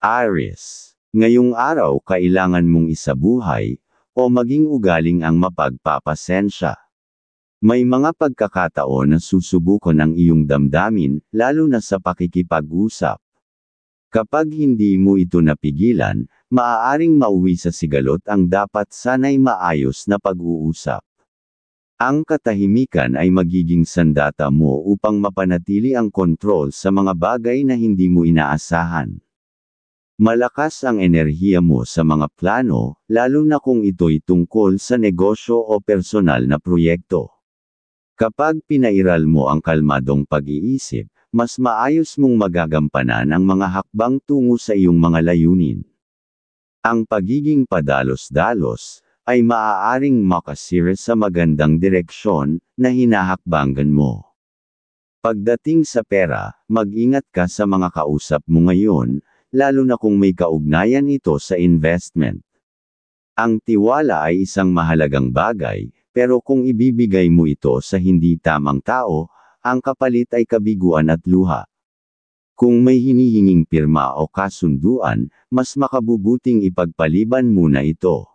Aries. Ngayong araw kailangan mong isabuhay, o maging ugaling ang mapagpapasensya. May mga pagkakataon na susubukan ang iyong damdamin, lalo na sa pakikipag-usap. Kapag hindi mo ito napigilan, maaaring mauwi sa sigalot ang dapat sana'y maayos na pag-uusap. Ang katahimikan ay magiging sandata mo upang mapanatili ang kontrol sa mga bagay na hindi mo inaasahan. Malakas ang enerhiya mo sa mga plano, lalo na kung ito'y tungkol sa negosyo o personal na proyekto. Kapag pinairal mo ang kalmadong pag-iisip, mas maayos mong magagampanan ang mga hakbang tungo sa iyong mga layunin. Ang pagiging padalos-dalos ay maaaring makasira sa magandang direksyon na hinahakbangan mo. Pagdating sa pera, mag-ingat ka sa mga kausap mo ngayon, lalo na kung may kaugnayan ito sa investment. Ang tiwala ay isang mahalagang bagay, pero kung ibibigay mo ito sa hindi tamang tao, ang kapalit ay kabiguan at luha. Kung may hinihinging pirma o kasunduan, mas makabubuting ipagpaliban muna ito.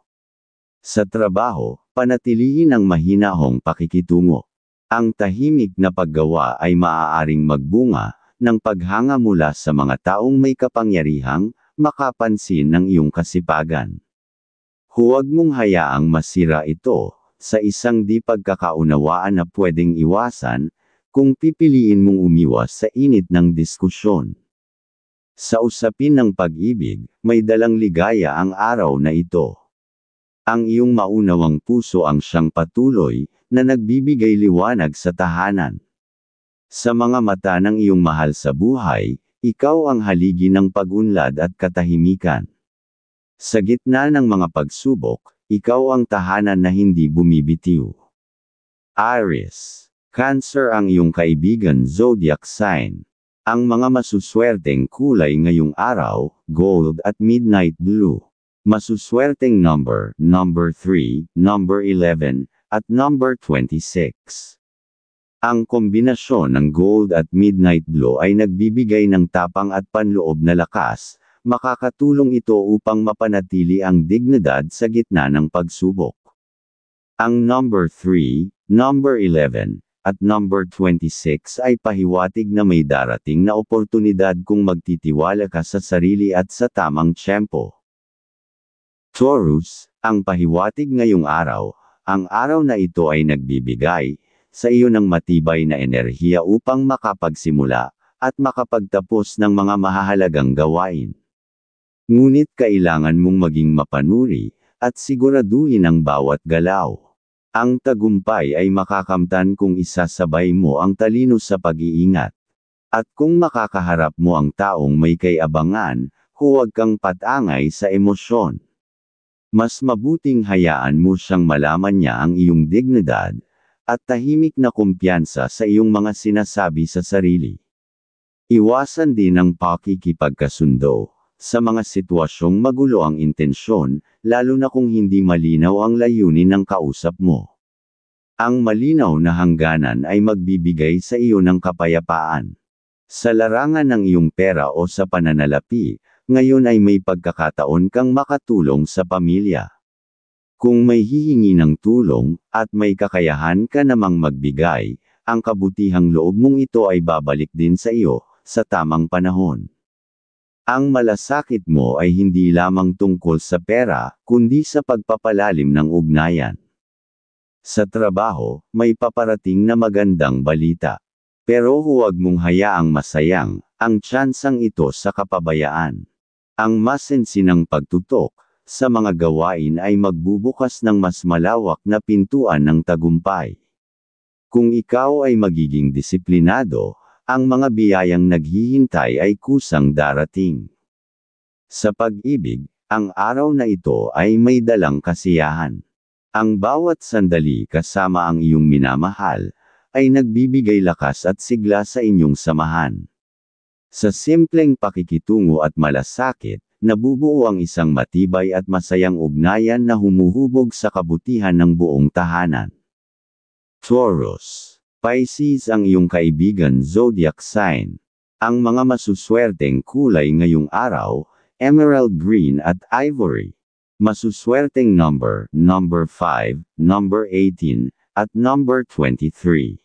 Sa trabaho, panatilihin ang mahinahong pakikitungo. Ang tahimik na paggawa ay maaaring magbunga ng paghanga mula sa mga taong may kapangyarihang makapansin ng iyong kasipagan. Huwag mong hayaang masira ito sa isang di pagkakaunawaan na pwedeng iwasan kung pipiliin mong umiwas sa init ng diskusyon. Sa usapin ng pag-ibig, may dalang ligaya ang araw na ito. Ang iyong maunawang puso ang siyang patuloy na nagbibigay liwanag sa tahanan. Sa mga mata ng iyong mahal sa buhay, ikaw ang haligi ng pag-unlad at katahimikan. Sa gitna ng mga pagsubok, ikaw ang tahanan na hindi bumibitiw. Aries. Cancer ang iyong kaibigan zodiac sign. Ang mga masuswerteng kulay ngayong araw, gold at midnight blue. Masuswerteng number 3, number 11, at number 26. Ang kombinasyon ng gold at midnight blue ay nagbibigay ng tapang at panloob na lakas, makakatulong ito upang mapanatili ang dignidad sa gitna ng pagsubok. Ang number 3, number 11, at number 26 ay pahiwatig na may darating na oportunidad kung magtitiwala ka sa sarili at sa tamang tiyempo. Taurus, ang pahiwatig ngayong araw, ang araw na ito ay nagbibigay sa iyo ng matibay na enerhiya upang makapagsimula at makapagtapos ng mga mahahalagang gawain. Ngunit kailangan mong maging mapanuri at siguraduhin ang bawat galaw. Ang tagumpay ay makakamtan kung isasabay mo ang talino sa pag-iingat. At kung makakaharap mo ang taong may kay-abangan, huwag kang patangay sa emosyon. Mas mabuting hayaan mo siyang malaman niya ang iyong dignidad at tahimik na kumpiyansa sa iyong mga sinasabi sa sarili. Iwasan din ang pakikipagkasundo sa mga sitwasyong magulo ang intensyon, lalo na kung hindi malinaw ang layunin ng kausap mo. Ang malinaw na hangganan ay magbibigay sa iyo ng kapayapaan. Sa larangan ng iyong pera o sa pananalapi, ngayon ay may pagkakataon kang makatulong sa pamilya. Kung may hihingi ng tulong, at may kakayahan ka namang magbigay, ang kabutihang loob mong ito ay babalik din sa iyo, sa tamang panahon. Ang malasakit mo ay hindi lamang tungkol sa pera, kundi sa pagpapalalim ng ugnayan. Sa trabaho, may paparating na magandang balita. Pero huwag mong hayaang masayang ang tsansang ito sa kapabayaan. Ang masinsinang pagtutok sa mga gawain ay magbubukas ng mas malawak na pintuan ng tagumpay. Kung ikaw ay magiging disiplinado, ang mga biyayang naghihintay ay kusang darating. Sa pag-ibig, ang araw na ito ay may dalang kasiyahan. Ang bawat sandali kasama ang iyong minamahal, ay nagbibigay lakas at sigla sa inyong samahan. Sa simpleng pakikitungo at malasakit, nabubuo ang isang matibay at masayang ugnayan na humuhubog sa kabutihan ng buong tahanan. Taurus. Pisces ang iyong kaibigan zodiac sign. Ang mga masuswerteng kulay ngayong araw, emerald green at ivory. Masuswerteng number 5, number 18, at number 23.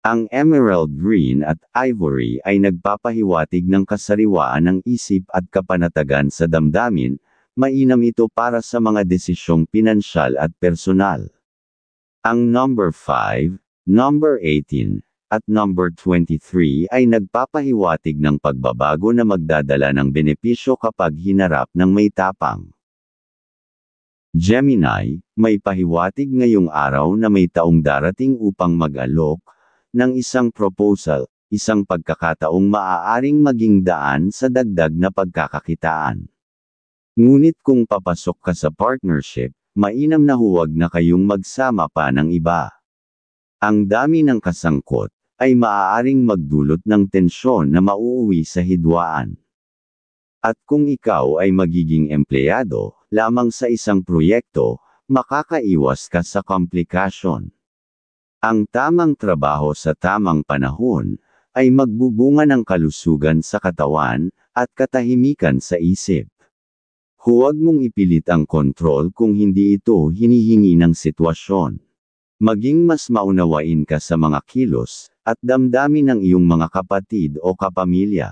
Ang emerald green at ivory ay nagpapahiwatig ng kasariwaan ng isip at kapanatagan sa damdamin. Mainam ito para sa mga desisyong pinansyal at personal. Ang number 5, number 18, at number 23 ay nagpapahiwatig ng pagbabago na magdadala ng benepisyo kapag hinarap ng may tapang. Gemini, may pahiwatig ngayong araw na may taong darating upang mag-alok ng isang proposal, isang pagkakataong maaaring maging daan sa dagdag na pagkakakitaan. Ngunit kung papasok ka sa partnership, mainam na huwag na kayong magsama pa ng iba. Ang dami ng kasangkot ay maaaring magdulot ng tensyon na mauuwi sa hidwaan. At kung ikaw ay magiging empleyado lamang sa isang proyekto, makakaiwas ka sa komplikasyon. Ang tamang trabaho sa tamang panahon ay magbubunga ng kalusugan sa katawan at katahimikan sa isip. Huwag mong ipilit ang kontrol kung hindi ito hinihingi ng sitwasyon. Maging mas maunawain ka sa mga kilos at damdamin ng iyong mga kapatid o kapamilya.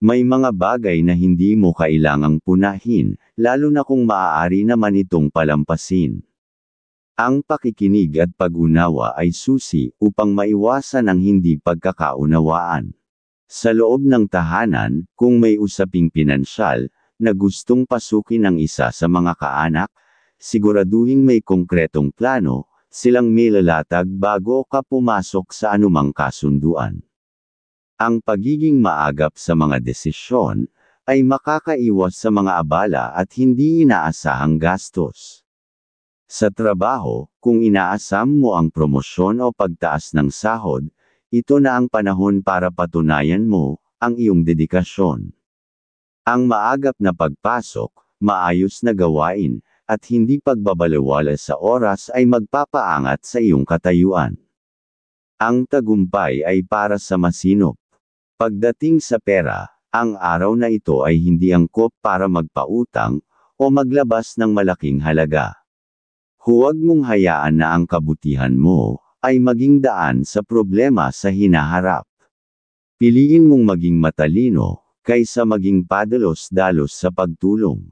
May mga bagay na hindi mo kailangang punahin, lalo na kung maaari naman itong palampasin. Ang pakikinig at pag-unawa ay susi upang maiwasan ang hindi pagkakaunawaan. Sa loob ng tahanan, kung may usaping pinansyal na gustong pasukin ng isa sa mga kaanak, siguraduhing may konkretong plano silang nilalatag bago ka pumasok sa anumang kasunduan. Ang pagiging maagap sa mga desisyon ay makakaiwas sa mga abala at hindi inaasahang gastos. Sa trabaho, kung inaasam mo ang promosyon o pagtaas ng sahod, ito na ang panahon para patunayan mo ang iyong dedikasyon. Ang maagap na pagpasok, maayos na gawain, at hindi pagbabalewala sa oras ay magpapaangat sa iyong katayuan. Ang tagumpay ay para sa masinop. Pagdating sa pera, ang araw na ito ay hindi angkop para magpautang o maglabas ng malaking halaga. Huwag mong hayaan na ang kabutihan mo ay maging daan sa problema sa hinaharap. Piliin mong maging matalino kaysa maging padalos-dalos sa pagtulong.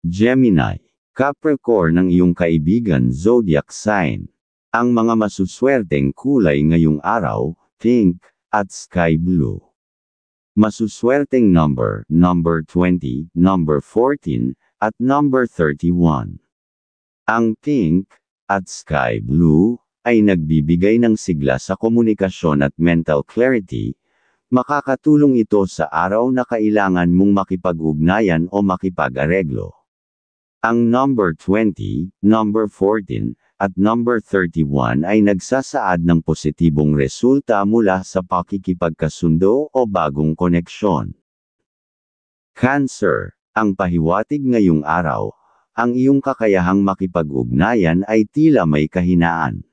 Gemini, Capricorn ang iyong kaibigan zodiac sign. Ang mga masuswerteng kulay ngayong araw, pink at sky blue. Masuswerteng number 20, number 14, at number 31. Ang pink at sky blue ay nagbibigay ng sigla sa komunikasyon at mental clarity. Makakatulong ito sa araw na kailangan mong makipag-ugnayan o makipag-areglo. Ang number 20, number 14, at number 31 ay nagsasaad ng positibong resulta mula sa pakikipagkasundo o bagong koneksyon. Cancer, ang pahiwatig ngayong araw, ang iyong kakayahang makipag-ugnayan ay tila may kahinaan.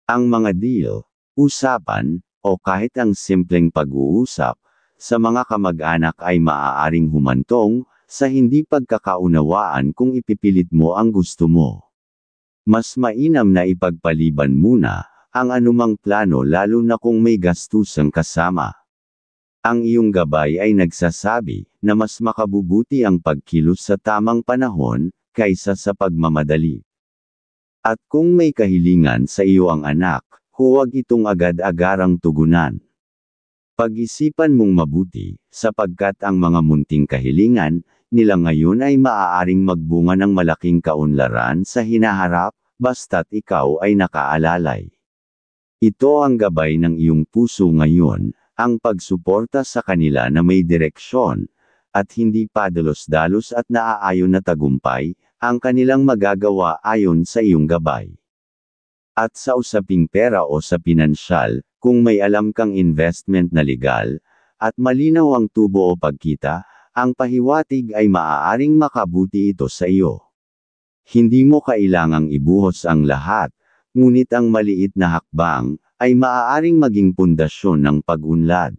Ang mga deal, usapan, o kahit ang simpleng pag-uusap sa mga kamag-anak ay maaaring humantong sa hindi pagkakaunawaan kung ipipilit mo ang gusto mo. Mas mainam na ipagpaliban muna ang anumang plano lalo na kung may gastusang kasama. Ang iyong gabay ay nagsasabi na mas makabubuti ang pagkilos sa tamang panahon kaysa sa pagmamadali. At kung may kahilingan sa iyo ang anak, huwag itong agad-agarang tugunan. Pag-isipan mong mabuti, sapagkat ang mga munting kahilingan nila ngayon ay maaaring magbunga ng malaking kaunlaran sa hinaharap, basta't ikaw ay nakaalalay. Ito ang gabay ng iyong puso ngayon, ang pagsuporta sa kanila na may direksyon, at hindi padalos-dalos at naaayon na tagumpay, ang kanilang magagawa ayon sa iyong gabay. At sa usaping pera o sa pinansyal, kung may alam kang investment na legal, at malinaw ang tubo o pagkita, ang pahiwatig ay maaaring makabuti ito sa iyo. Hindi mo kailangang ibuhos ang lahat, ngunit ang maliit na hakbang ay maaaring maging pundasyon ng pag-unlad.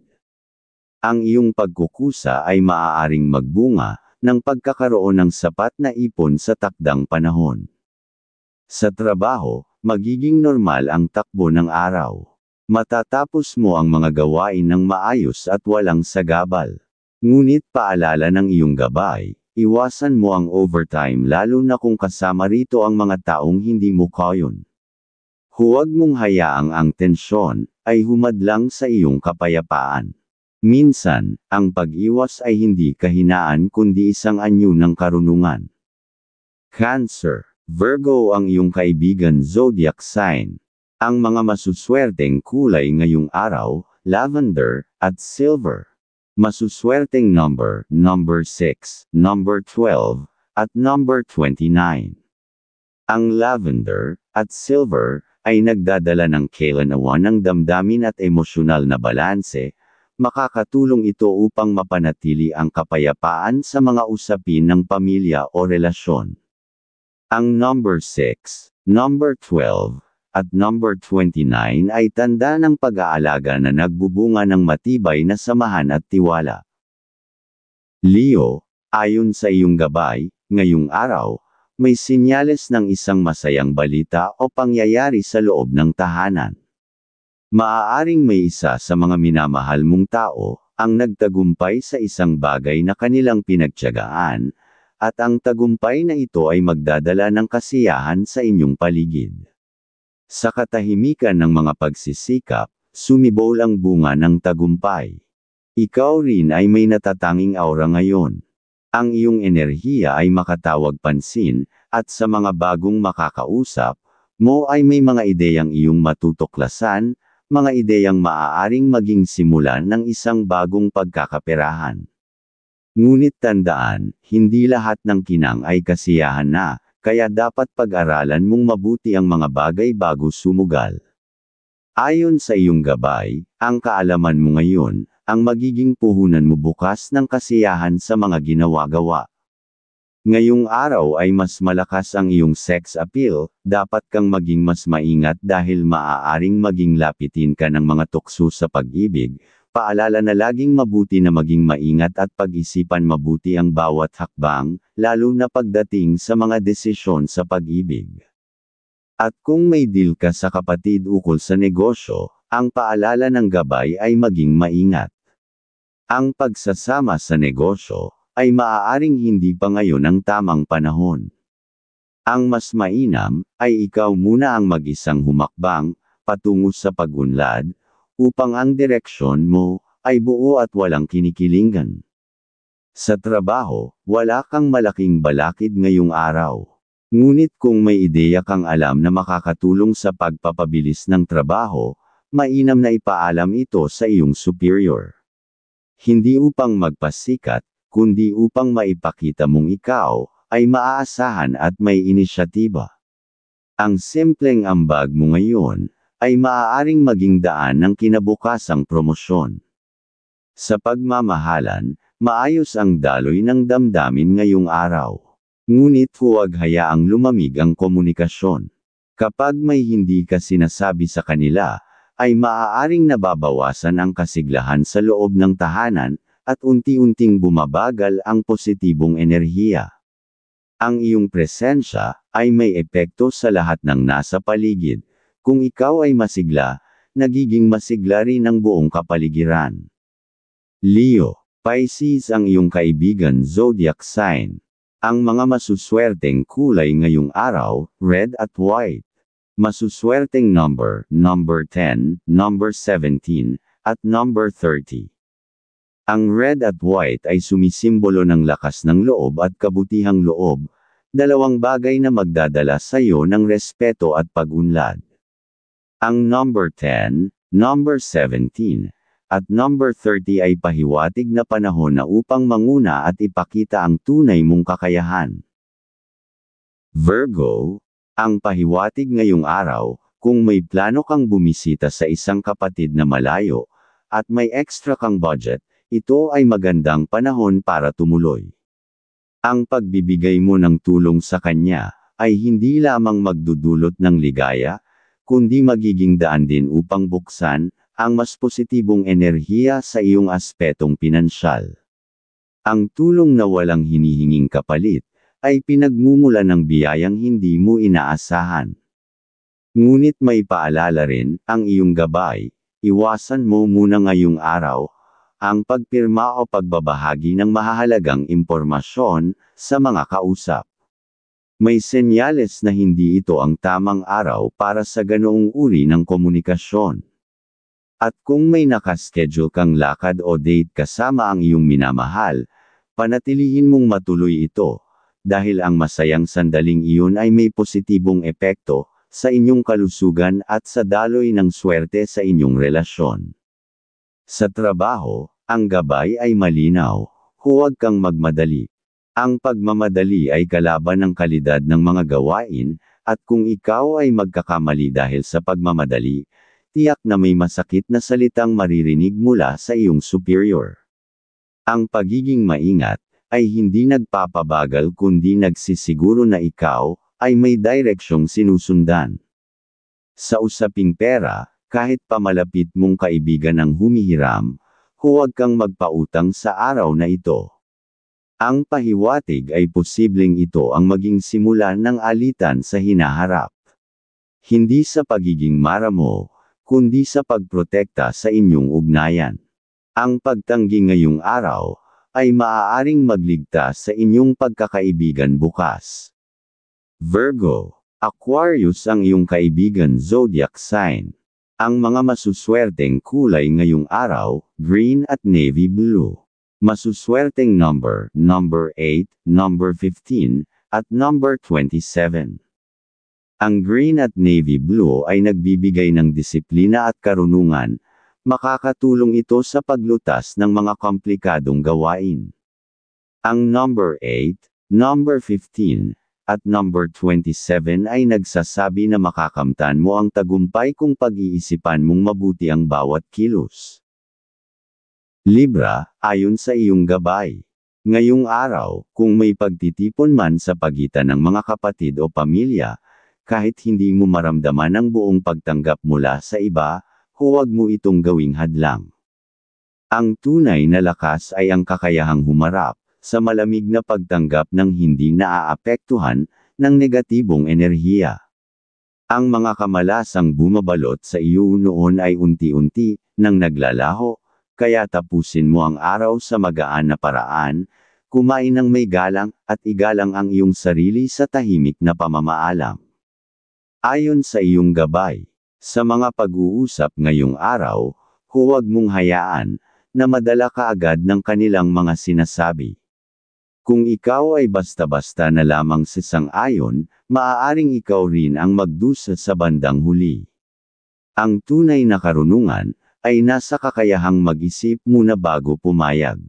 Ang iyong pagkukusa ay maaaring magbunga ng pagkakaroon ng sapat na ipon sa takdang panahon. Sa trabaho, magiging normal ang takbo ng araw. Matatapos mo ang mga gawain ng maayos at walang sagabal. Ngunit paalala ng iyong gabay, iwasan mo ang overtime lalo na kung kasama rito ang mga taong hindi mo kayon. Huwag mong hayaang ang tensyon ay humadlang sa iyong kapayapaan. Minsan, ang pag-iwas ay hindi kahinaan kundi isang anyo ng karunungan. Cancer. Virgo ang iyong kaibigan zodiac sign. Ang mga masuswerteng kulay ngayong araw, lavender, at silver. Masuswerteng number 6, number 12, at number 29. Ang lavender, at silver, ay nagdadala ng kailanawan ng damdamin at emosyonal na balanse. Makakatulong ito upang mapanatili ang kapayapaan sa mga usapin ng pamilya o relasyon. Ang number 6, number 12, at number 29 ay tanda ng pag-aalaga na nagbubunga ng matibay na samahan at tiwala. Leo, ayon sa iyong gabay, ngayong araw, may senyales ng isang masayang balita o pangyayari sa loob ng tahanan. Maaaring may isa sa mga minamahal mong tao, ang nagtagumpay sa isang bagay na kanilang pinagtiyagaan, at ang tagumpay na ito ay magdadala ng kasiyahan sa inyong paligid. Sa katahimikan ng mga pagsisikap, sumibol ang bunga ng tagumpay. Ikaw rin ay may natatanging aura ngayon. Ang iyong enerhiya ay makatawag pansin, at sa mga bagong makakausap mo ay may mga ideyang iyong matutuklasan, mga ideyang maaaring maging simulan ng isang bagong pagkakaperahan. Ngunit tandaan, hindi lahat ng kinang ay kasiyahan na, kaya dapat pag-aralan mong mabuti ang mga bagay bago sumugal. Ayon sa iyong gabay, ang kaalaman mo ngayon, ang magiging puhunan mo bukas ng kasiyahan sa mga ginawa-gawa. Ngayong araw ay mas malakas ang iyong sex appeal, dapat kang maging mas maingat dahil maaaring maging lapitin ka ng mga tukso sa pag-ibig. Paalala na laging mabuti na maging maingat at pag-isipan mabuti ang bawat hakbang, lalo na pagdating sa mga desisyon sa pag-ibig. At kung may deal ka sa kapatid ukol sa negosyo, ang paalala ng gabay ay maging maingat. Ang pagsasama sa negosyo ay maaaring hindi pa ngayon ang tamang panahon. Ang mas mainam ay ikaw muna ang mag-isang humakbang patungo sa pag-unlad, upang ang direksyon mo ay buo at walang kinikilingan. Sa trabaho, wala kang malaking balakid ngayong araw. Ngunit kung may ideya kang alam na makakatulong sa pagpapabilis ng trabaho, mainam na ipaalam ito sa iyong superior. Hindi upang magpasikat, kundi upang maipakita mong ikaw ay maaasahan at may inisyatiba. Ang simpleng ambag mo ngayon ay maaaring maging daan ng kinabukasang promosyon. Sa pagmamahalan, maayos ang daloy ng damdamin ngayong araw. Ngunit huwag hayaang lumamig ang komunikasyon. Kapag may hindi ka sinasabi sa kanila, ay maaaring nababawasan ang kasiglahan sa loob ng tahanan, at unti-unting bumabagal ang positibong enerhiya. Ang iyong presensya ay may epekto sa lahat ng nasa paligid. Kung ikaw ay masigla, nagiging masigla rin ang buong kapaligiran. Leo, Pisces ang iyong kaibigan zodiac sign. Ang mga masuswerteng kulay ngayong araw, red at white. Masuswerteng number 10, number 17, at number 30. Ang red at white ay sumisimbolo ng lakas ng loob at kabutihang loob, dalawang bagay na magdadala sa iyo ng respeto at pag-unlad. Ang number 10, number 17, at number 30 ay pahiwatig na panahon na upang manguna at ipakita ang tunay mong kakayahan. Virgo, ang pahiwatig ngayong araw, kung may plano kang bumisita sa isang kapatid na malayo, at may extra kang budget, ito ay magandang panahon para tumuloy. Ang pagbibigay mo ng tulong sa kanya, ay hindi lamang magdudulot ng ligaya, kundi magiging daan din upang buksan ang mas positibong enerhiya sa iyong aspetong pinansyal. Ang tulong na walang hinihinging kapalit, ay pinagmumula ng biyayang hindi mo inaasahan. Ngunit may paalala rin, ang iyong gabay, iwasan mo muna ngayong araw, ang pagpirma o pagbabahagi ng mahahalagang impormasyon, sa mga kausap. May senyales na hindi ito ang tamang araw para sa ganoong uri ng komunikasyon. At kung may nakaschedule kang lakad o date kasama ang iyong minamahal, panatilihin mong matuloy ito, dahil ang masayang sandaling iyon ay may positibong epekto, sa inyong kalusugan at sa daloy ng swerte sa inyong relasyon. Sa trabaho, ang gabay ay malinaw, huwag kang magmadali. Ang pagmamadali ay kalaban ng kalidad ng mga gawain, at kung ikaw ay magkakamali dahil sa pagmamadali, tiyak na may masakit na salitang maririnig mula sa iyong superior. Ang pagiging maingat, ay hindi nagpapabagal kundi nagsisiguro na ikaw, ay may direksyong sinusundan. Sa usaping pera, kahit pamalapit mong kaibigan ang humihiram, huwag kang magpautang sa araw na ito. Ang pahiwatig ay posibleng ito ang maging simula ng alitan sa hinaharap. Hindi sa pagiging maramo, kundi sa pagprotekta sa inyong ugnayan. Ang pagtanggi ngayong araw, ay maaaring magligtas sa inyong pagkakaibigan bukas. Virgo, Aquarius ang iyong kaibigan zodiac sign. Ang mga masuswerteng kulay ngayong araw, green at navy blue. Masuswerteng number 8, number 15, at number 27. Ang green at navy blue ay nagbibigay ng disiplina at karunungan, makakatulong ito sa paglutas ng mga komplikadong gawain. Ang number 8, number 15, at number 27 ay nagsasabi na makakamtan mo ang tagumpay kung pag-iisipan mong mabuti ang bawat kilos. Libra, ayon sa iyong gabay. Ngayong araw, kung may pagtitipon man sa pagitan ng mga kapatid o pamilya, kahit hindi mo maramdaman ang buong pagtanggap mula sa iba, huwag mo itong gawing hadlang. Ang tunay na lakas ay ang kakayahang humarap, sa malamig na pagtanggap ng hindi naaapektuhan, ng negatibong enerhiya. Ang mga kamalasang bumabalot sa iyo noon ay unti-unti, nang naglalaho, kaya tapusin mo ang araw sa magaan na paraan, kumain ng may galang, at igalang ang iyong sarili sa tahimik na pamamaalam. Ayon sa iyong gabay, sa mga pag-uusap ngayong araw, huwag mong hayaan, na madala ka agad ng kanilang mga sinasabi. Kung ikaw ay basta-basta na lamang sisang-ayon, maaaring ikaw rin ang magdusa sa bandang huli. Ang tunay na karunungan, ay nasa kakayahang mag-isip muna bago pumayag.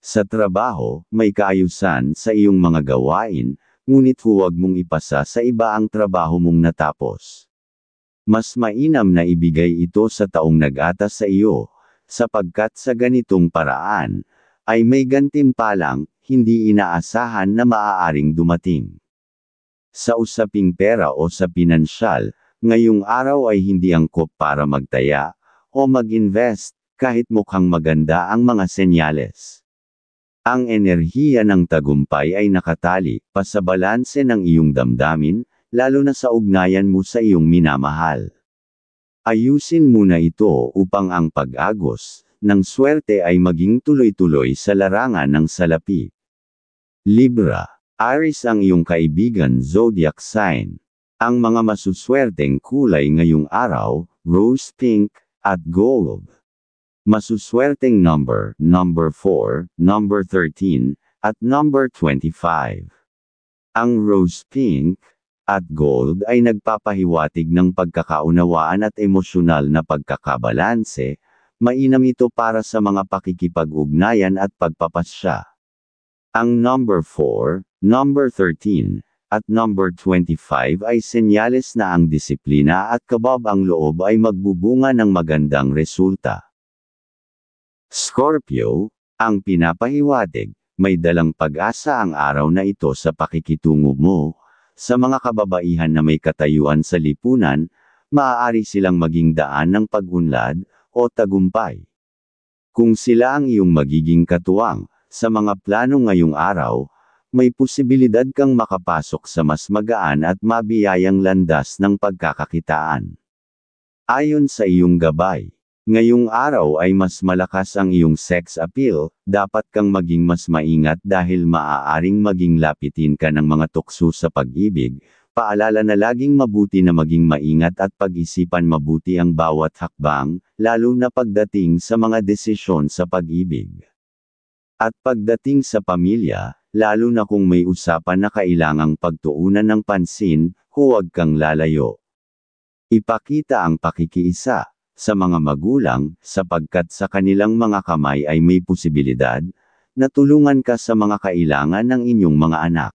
Sa trabaho, may kaayusan sa iyong mga gawain, ngunit huwag mong ipasa sa iba ang trabaho mong natapos. Mas mainam na ibigay ito sa taong nag-atas sa iyo, sapagkat sa ganitong paraan, ay may gantimpalang, hindi inaasahan na maaaring dumating. Sa usaping pera o sa pinansyal, ngayong araw ay hindi angkop para magtaya, o mag-invest, kahit mukhang maganda ang mga senyales. Ang enerhiya ng tagumpay ay nakatali, pa sa balanse ng iyong damdamin, lalo na sa ugnayan mo sa iyong minamahal. Ayusin muna ito upang ang pag-agos ng swerte ay maging tuloy-tuloy sa larangan ng salapi. Libra, Aries ang iyong kaibigan zodiac sign. Ang mga masuswerteng kulay ngayong araw, rose pink, at gold. Masuswerteng number 4, number 13, at number 25. Ang rose pink at gold ay nagpapahiwatig ng pagkakaunawaan at emosyonal na pagkakabalanse, mainam ito para sa mga pakikipag-ugnayan at pagpapasya. Ang number 4, number 13, at number 25 ay senyales na ang disiplina at kabab ang loob ay magbubunga ng magandang resulta. Scorpio, ang pinapahiwatig, may dalang pag-asa ang araw na ito sa pakikitungo mo, sa mga kababaihan na may katayuan sa lipunan, maaari silang maging daan ng pag-unlad o tagumpay. Kung sila ang iyong magiging katuwang sa mga plano ngayong araw, may posibilidad kang makapasok sa mas magaan at mabiyayang landas ng pagkakakitaan. Ayon sa iyong gabay, ngayong araw ay mas malakas ang iyong sex appeal, dapat kang maging mas maingat dahil maaaring maging lapitin ka ng mga tukso sa pag-ibig. Paalala na laging mabuti na maging maingat at pag-isipan mabuti ang bawat hakbang, lalo na pagdating sa mga desisyon sa pag-ibig. At pagdating sa pamilya, lalo na kung may usapan na kailangang pagtuunan ng pansin, huwag kang lalayo. Ipakita ang pakikiisa sa mga magulang, sapagkat sa kanilang mga kamay ay may posibilidad na tulungan ka sa mga kailangan ng inyong mga anak.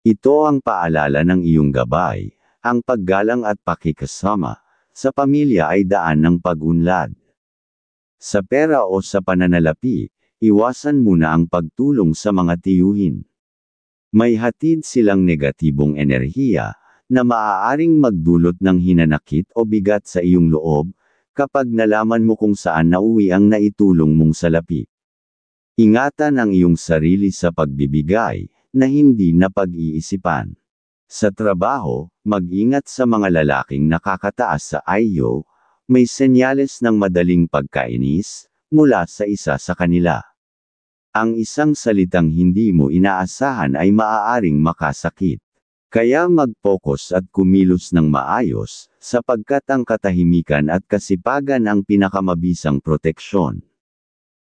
Ito ang paalala ng iyong gabay, ang paggalang at pakikasama sa pamilya ay daan ng pag-unlad. Sa pera o sa pananalapi, iwasan muna ang pagtulong sa mga tiyuhin. May hatid silang negatibong enerhiya na maaaring magdulot ng hinanakit o bigat sa iyong loob kapag nalaman mo kung saan nauwi ang naitulong mong salapi. Ingatan ang iyong sarili sa pagbibigay na hindi na pag-iisipan. Sa trabaho, mag-ingat sa mga lalaking nakakataas sa IO, may senyales ng madaling pagkainis mula sa isa sa kanila. Ang isang salitang hindi mo inaasahan ay maaaring makasakit. Kaya mag-focus at kumilos ng maayos, sapagkat ang katahimikan at kasipagan ang pinakamabisang proteksyon.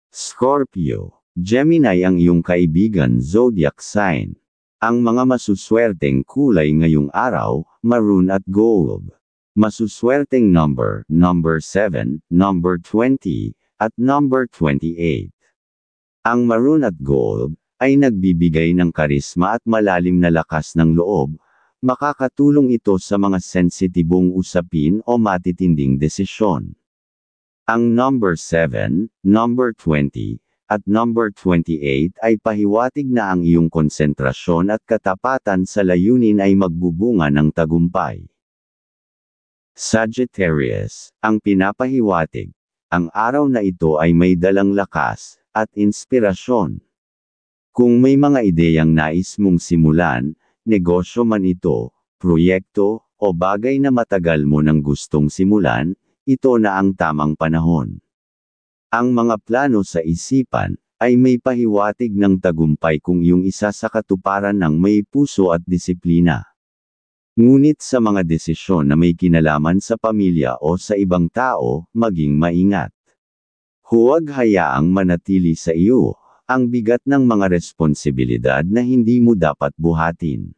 Scorpio. Gemini ang iyong kaibigan zodiac sign. Ang mga masuswerteng kulay ngayong araw, maroon at gold. Masuswerteng number 7, number 20, at number 28. Ang maroon at gold ay nagbibigay ng karisma at malalim na lakas ng loob. Makakatulong ito sa mga sensitibong usapin o matitinding desisyon. Ang number 7, number 20, at number 28 ay pahiwatig na ang iyong konsentrasyon at katapatan sa layunin ay magbubunga ng tagumpay. Sagittarius, ang pinapahiwatig. Ang araw na ito ay may dalang lakas at inspirasyon. Kung may mga ideyang nais mong simulan, negosyo man ito, proyekto, o bagay na matagal mo nang gustong simulan, ito na ang tamang panahon. Ang mga plano sa isipan ay may pahiwatig ng tagumpay kung iyong isa sa katuparan ng may puso at disiplina. Ngunit sa mga desisyon na may kinalaman sa pamilya o sa ibang tao, maging maingat. Huwag hayaang manatili sa iyo ang bigat ng mga responsibilidad na hindi mo dapat buhatin.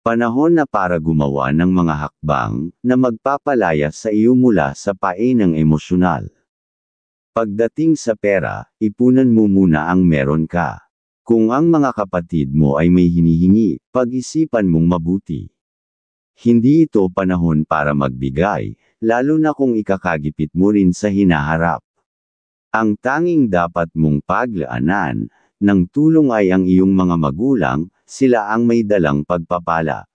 Panahon na para gumawa ng mga hakbang na magpapalaya sa iyo mula sa painang emosyonal. Pagdating sa pera, ipunan mo muna ang meron ka. Kung ang mga kapatid mo ay may hinihingi, pag-isipan mong mabuti. Hindi ito panahon para magbigay, lalo na kung ikakagipit mo rin sa hinaharap. Ang tanging dapat mong paglaanan ng tulong ay ang iyong mga magulang, sila ang may dalang pagpapala.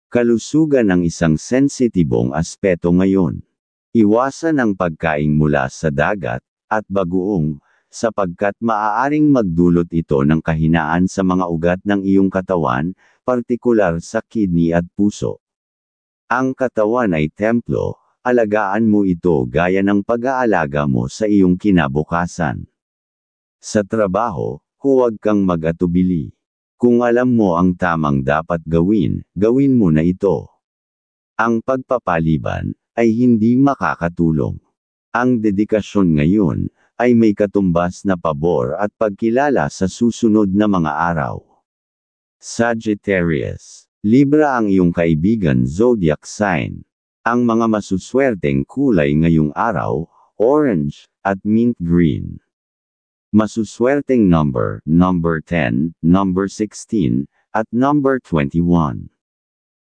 Kalusugan ng isang sensitibong aspeto ngayon. Iwasan ang pagkain mula sa dagat at bagoong, sapagkat maaaring magdulot ito ng kahinaan sa mga ugat ng iyong katawan, partikular sa kidney at puso. Ang katawan ay templo, alagaan mo ito gaya ng pag-aalaga mo sa iyong kinabukasan. Sa trabaho, huwag kang mag-atubili. Kung alam mo ang tamang dapat gawin, gawin mo na ito. Ang pagpapaliban ay hindi makakatulong. Ang dedikasyon ngayon ay may katumbas na pabor at pagkilala sa susunod na mga araw. Sagittarius, Libra ang iyong kaibigan zodiac sign. Ang mga masuswerteng kulay ngayong araw, orange at mint green. Masuswerteng number 10, number 16, at number 21.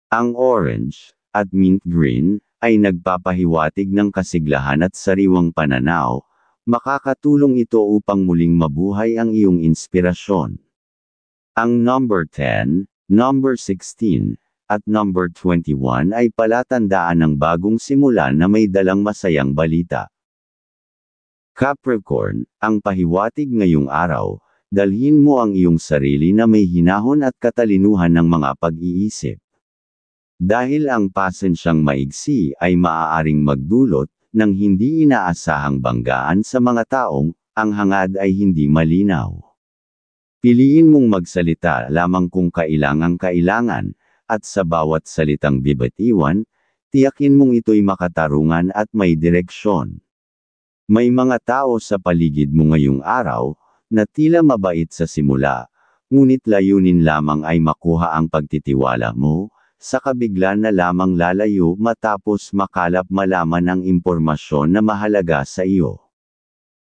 Ang orange at mint green ay nagpapahiwatig ng kasiglahan at sariwang pananaw, makakatulong ito upang muling mabuhay ang iyong inspirasyon. Ang number 10, number 16, at number 21 ay palatandaan ng bagong simula na may dalang masayang balita. Capricorn, ang pahiwatig ngayong araw, dalhin mo ang iyong sarili na may hinahon at katalinuhan ng mga pag-iisip. Dahil ang pasensyang maigsi ay maaaring magdulot ng hindi inaasahang banggaan sa mga taong ang hangad ay hindi malinaw. Piliin mong magsalita lamang kung kailangan, at sa bawat salitang bibitiwan, tiyakin mong ito'y makatarungan at may direksyon. May mga tao sa paligid mo ngayong araw, na tila mabait sa simula, ngunit layunin lamang ay makuha ang pagtitiwala mo, saka bigla na lamang lalayo matapos makalap malaman ang impormasyon na mahalaga sa iyo.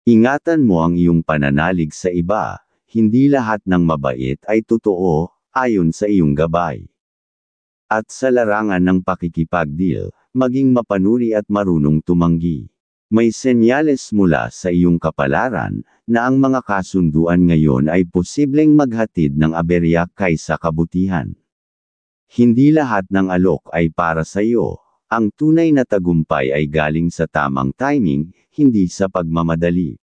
Ingatan mo ang iyong pananalig sa iba, hindi lahat ng mabait ay totoo, ayon sa iyong gabay. At sa larangan ng pakikipagdeal, maging mapanuri at marunong tumanggi. May senyales mula sa iyong kapalaran, na ang mga kasunduan ngayon ay posibleng maghatid ng aberya kaysa kabutihan. Hindi lahat ng alok ay para sa iyo. Ang tunay na tagumpay ay galing sa tamang timing, hindi sa pagmamadali.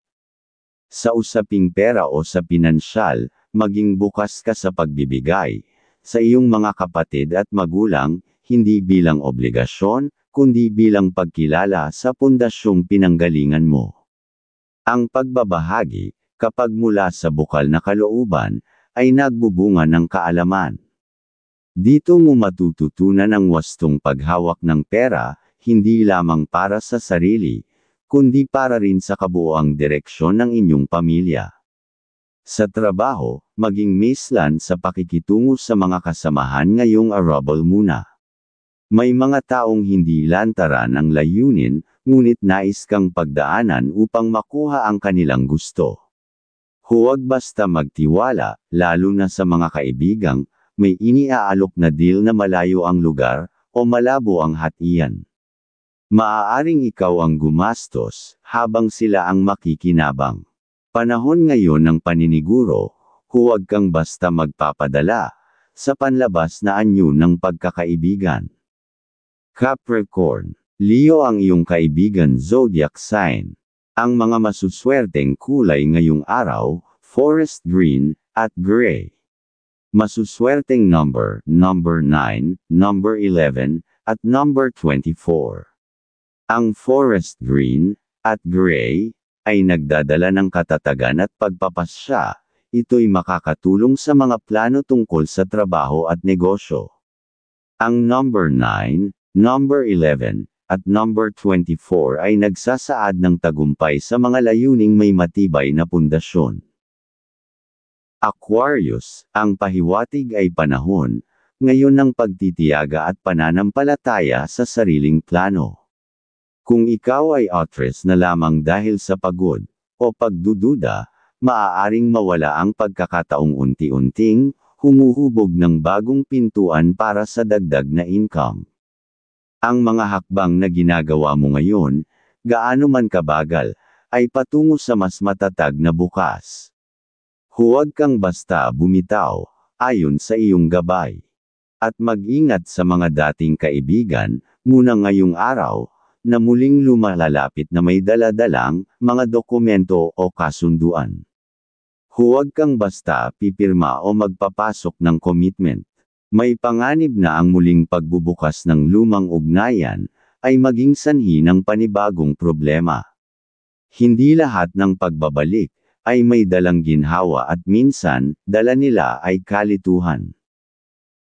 Sa usaping pera o sa pinansyal, maging bukas ka sa pagbibigay, sa iyong mga kapatid at magulang, hindi bilang obligasyon, kundi bilang pagkilala sa pundasyong pinanggalingan mo. Ang pagbabahagi, kapag mula sa bukal na kalooban, ay nagbubunga ng kaalaman. Dito mo matututunan ang wastong paghawak ng pera, hindi lamang para sa sarili, kundi para rin sa kabuoang direksyon ng inyong pamilya. Sa trabaho, maging mislan sa pakikitungo sa mga kasamahan ngayong arable muna. May mga taong hindi lantaran ang layunin, ngunit nais kang pagdaanan upang makuha ang kanilang gusto. Huwag basta magtiwala, lalo na sa mga kaibigang, may iniaalok na deal na malayo ang lugar, o malabo ang hatian. Maaaring ikaw ang gumastos, habang sila ang makikinabang. Panahon ngayon ng paniniguro, huwag kang basta magpapadala, sa panlabas na anyo ng pagkakaibigan. Capricorn, Leo ang iyong kaibigan zodiac sign. Ang mga masuswerteng kulay ngayong araw, forest green, at gray. Masuswerteng number 9, number 11, at number 24. Ang forest green, at gray, ay nagdadala ng katatagan at pagpapasya. Ito'y makakatulong sa mga plano tungkol sa trabaho at negosyo. Ang number 9, number 11, at number 24 ay nagsasaad ng tagumpay sa mga layuning may matibay na pundasyon. Aquarius, ang pahiwatig ay panahon, ngayon ng pagtitiyaga at pananampalataya sa sariling plano. Kung ikaw ay outres na lamang dahil sa pagod, o pagdududa, maaaring mawala ang pagkakataong unti-unting, humuhubog ng bagong pintuan para sa dagdag na income. Ang mga hakbang na ginagawa mo ngayon, gaano man kabagal, ay patungo sa mas matatag na bukas. Huwag kang basta bumitaw, ayon sa iyong gabay. At mag-ingat sa mga dating kaibigan, muna ngayong araw, na muling lumalapit na may dala-dalang, mga dokumento o kasunduan. Huwag kang basta pipirma o magpapasok ng commitment. May panganib na ang muling pagbubukas ng lumang ugnayan, ay maging sanhi ng panibagong problema. Hindi lahat ng pagbabalik, ay may dalang ginhawa at minsan, dala nila ay kalituhan.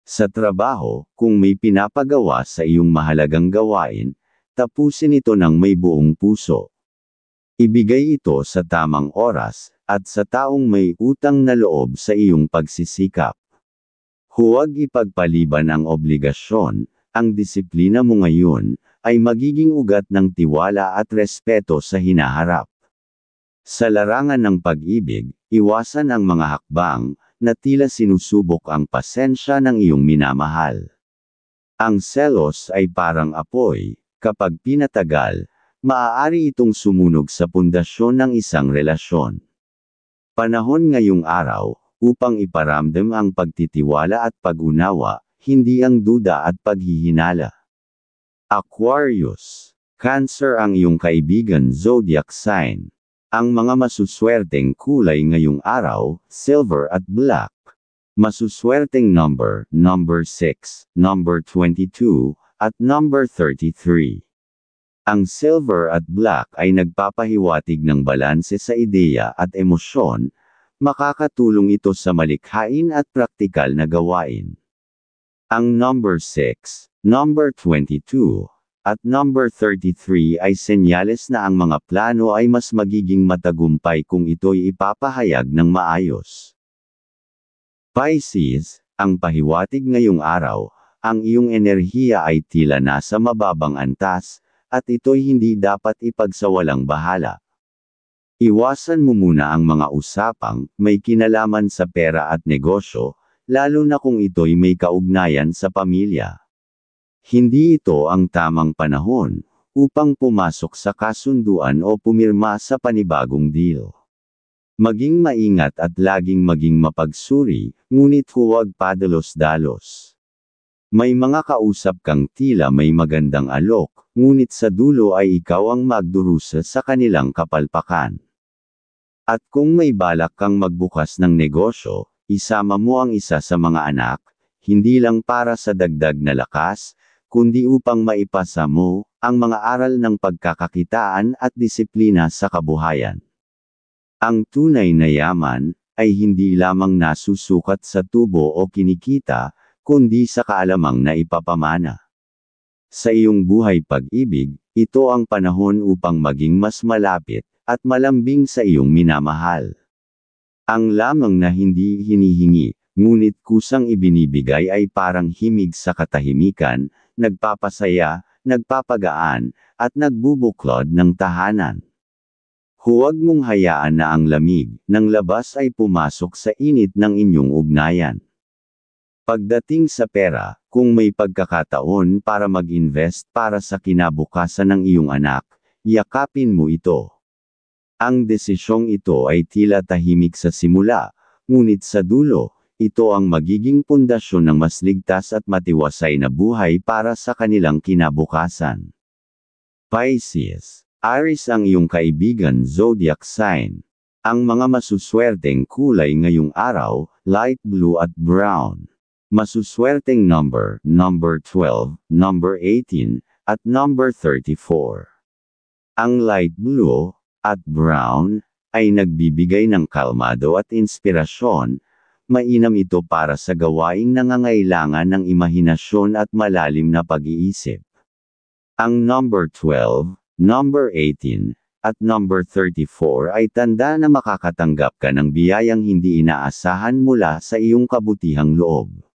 Sa trabaho, kung may pinapagawa sa iyong mahalagang gawain, tapusin ito ng may buong puso. Ibigay ito sa tamang oras, at sa taong may utang na loob sa iyong pagsisikap. Huwag ipagpaliban ang obligasyon, ang disiplina mo ngayon, ay magiging ugat ng tiwala at respeto sa hinaharap. Sa larangan ng pag-ibig, iwasan ang mga hakbang, na tila sinusubok ang pasensya ng iyong minamahal. Ang selos ay parang apoy, kapag pinatagal, maaari itong sumunog sa pundasyon ng isang relasyon. Panahon ngayong araw, upang iparamdam ang pagtitiwala at pag-unawa, hindi ang duda at paghihinala. Aquarius. Cancer ang iyong kaibigan zodiac sign. Ang mga masuswerteng kulay ngayong araw, silver at black. Masuswerteng number 6, number 22, at number 33. Ang silver at black ay nagpapahiwatig ng balanse sa ideya at emosyon, makakatulong ito sa malikhain at praktikal na gawain. Ang number 6, number 22, at number 33 ay senyales na ang mga plano ay mas magiging matagumpay kung ito'y ipapahayag ng maayos. Pisces, ang pahiwatig ngayong araw, ang iyong enerhiya ay tila nasa mababang antas, at ito'y hindi dapat ipagsawalang bahala. Iwasan mo muna ang mga usapang may kinalaman sa pera at negosyo, lalo na kung ito'y may kaugnayan sa pamilya. Hindi ito ang tamang panahon upang pumasok sa kasunduan o pumirma sa panibagong deal. Maging maingat at laging maging mapagsuri, ngunit huwag padalos-dalos. May mga kausap kang tila may magandang alok, ngunit sa dulo ay ikaw ang magdurusa sa kanilang kapalpakan. At kung may balak kang magbukas ng negosyo, isama mo ang isa sa mga anak, hindi lang para sa dagdag na lakas, kundi upang maipasa mo ang mga aral ng pagkakakitaan at disiplina sa kabuhayan. Ang tunay na yaman ay hindi lamang nasusukat sa tubo o kinikita, kundi sa kaalamang na ipapamana. Sa iyong buhay pag-ibig, ito ang panahon upang maging mas malapit at malambing sa iyong minamahal. Ang lamang na hindi hinihingi, ngunit kusang ibinibigay ay parang himig sa katahimikan, nagpapasaya, nagpapagaan, at nagbubuklod ng tahanan. Huwag mong hayaan na ang lamig ng labas ay pumasok sa init ng inyong ugnayan. Pagdating sa pera, kung may pagkakataon para mag-invest para sa kinabukasan ng iyong anak, yakapin mo ito. Ang desisyong ito ay tila tahimik sa simula, ngunit sa dulo, ito ang magiging pundasyon ng mas ligtas at matiwasay na buhay para sa kanilang kinabukasan. Pisces. Aries ang iyong kaibigan zodiac sign. Ang mga masuswerteng kulay ngayong araw, light blue at brown. Masuswerteng number 12, number 18, at number 34. Ang light blue at brown ay nagbibigay ng kalmado at inspirasyon. Mainam ito para sa gawaing nangangailangan ng imahinasyon at malalim na pag-iisip. Ang number 12, number 18, at number 34 ay tanda na makakatanggap ka ng biyayang hindi inaasahan mula sa iyong kabutihang loob.